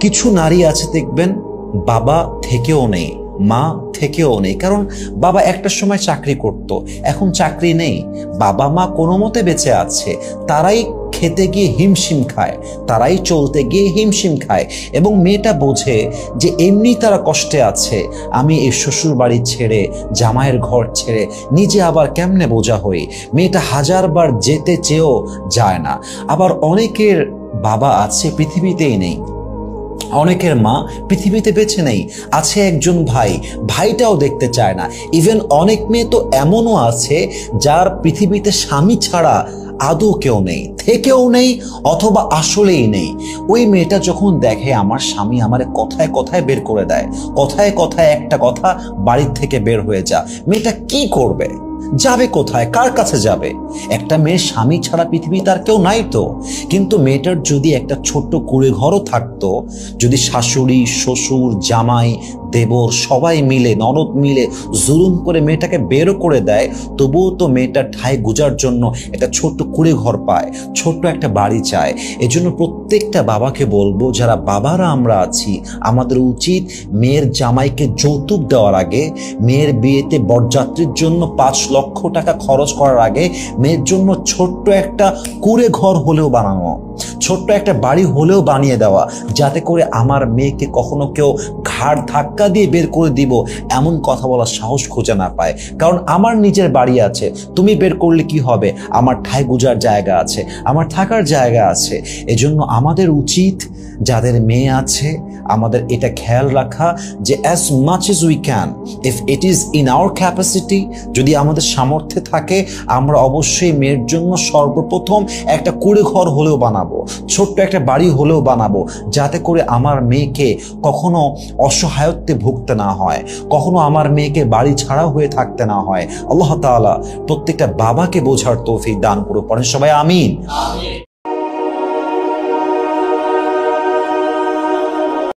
কিছু নারী আছে দেখবেন বাবা থেকেও নেই, মা থেকেও নেই, কারণ বাবা একটা সময় চাকরি করত, এখন চাকরি নেই, বাবা মা কোনো মতে বেঁচে আছে, তারাই খেতে গিয়ে হিমশিম খায়, তারাই চলতে গিয়ে হিমশিম খায়, এবং মেয়েটা বোঝে যে এমনি তারা কষ্টে আছে, আমি এই শ্বশুর বাড়ি ছেড়ে, জামাইয়ের ঘর ছেড়ে নিজে আবার কেমনে বোঝা হই। মেয়েটা হাজারবার যেতে চেয়েও যায় না। আবার অনেকের বাবা আছে পৃথিবীতেই নেই, অনেকের মা পৃথিবীতে বেঁচে নেই, আছে একজন ভাই, ভাইটাও দেখতে চায় না। ইভেন অনেক মেয়ে তো এমনও আছে যার পৃথিবীতে স্বামী ছাড়া আদৌ কেউ নেই, থেকেও নেই, অথবা আসলেই নেই। ওই মেয়েটা যখন দেখে আমার স্বামী আমারে কথায় কথায় বের করে দেয়, কথায় কথায় একটা কথা বাড়ির থেকে বের হয়ে যা, মেয়েটা কি করবে? যাবে কোথায়? কার কাছে যাবে? একটা মেয়ের স্বামী ছাড়া পৃথিবী তার কেউ নাই তো। কিন্তু মেয়েটার যদি একটা ছোট্ট কুঁড়ে ঘরও থাকতো, যদি শাশুড়ি, শ্বশুর, জামাই, দেবর সবাই মিলে, ননদ মিলে জুলুম করে মেয়েটাকে বেরও করে দেয়, তবুও তো মেয়েটার ঠাঁই গুজার জন্য একটা ছোট্ট কুঁড়ে ঘর পায়, ছোট্ট একটা বাড়ি চায়। এজন্য প্রত্যেকটা বাবাকে বলবো, যারা বাবারা আমরা আছি, আমাদের উচিত মেয়ের জামাইকে যৌতুক দেওয়ার আগে, মেয়ের বিয়েতে বরযাত্রীর জন্য 5 লক্ষ টাকা খরচ করার আগে মেয়ের জন্য ছোট্ট একটা কুঁড়ে ঘর হলেও বানানো, ছোট্ট একটা বাড়ি হলেও বানিয়ে দেওয়া, যাতে করে আমার মেয়েকে কখনো কেউ ঘাড় ধাক্কা দিয়ে বের করে দিব এমন কথা বলার সাহস খুঁজে না পায়। কারণ আমার নিজের বাড়ি আছে, তুমি বের করলে কি হবে? আমার ঠাঁই গুজার জায়গা আছে, আমার থাকার জায়গা আছে। এজন্য আমাদের উচিত, যাদের মেয়ে আছে, আমাদের এটা খেয়াল রাখা যে as much as we can, if it is in our capacity, যদি আমাদের সামর্থ্যে থাকে, আমরা অবশ্যই মেয়ের জন্য সর্বপ্রথম একটা কুঁড়ে ঘর হলেও বানাবো, ছোট্ট একটা বাড়ি হলেও বানাবো, যাতে করে আমার মেয়েকে কখনো অসহায়ত্বে ভুগতে না হয়, কখনো আমার মেয়েকে বাড়ি ছাড়া হয়ে থাকতে না হয়। আল্লাহ তাআলা প্রত্যেকটা বাবাকে বোঝার তৌফিক দান করুন। পড়েন সবাই আমিন।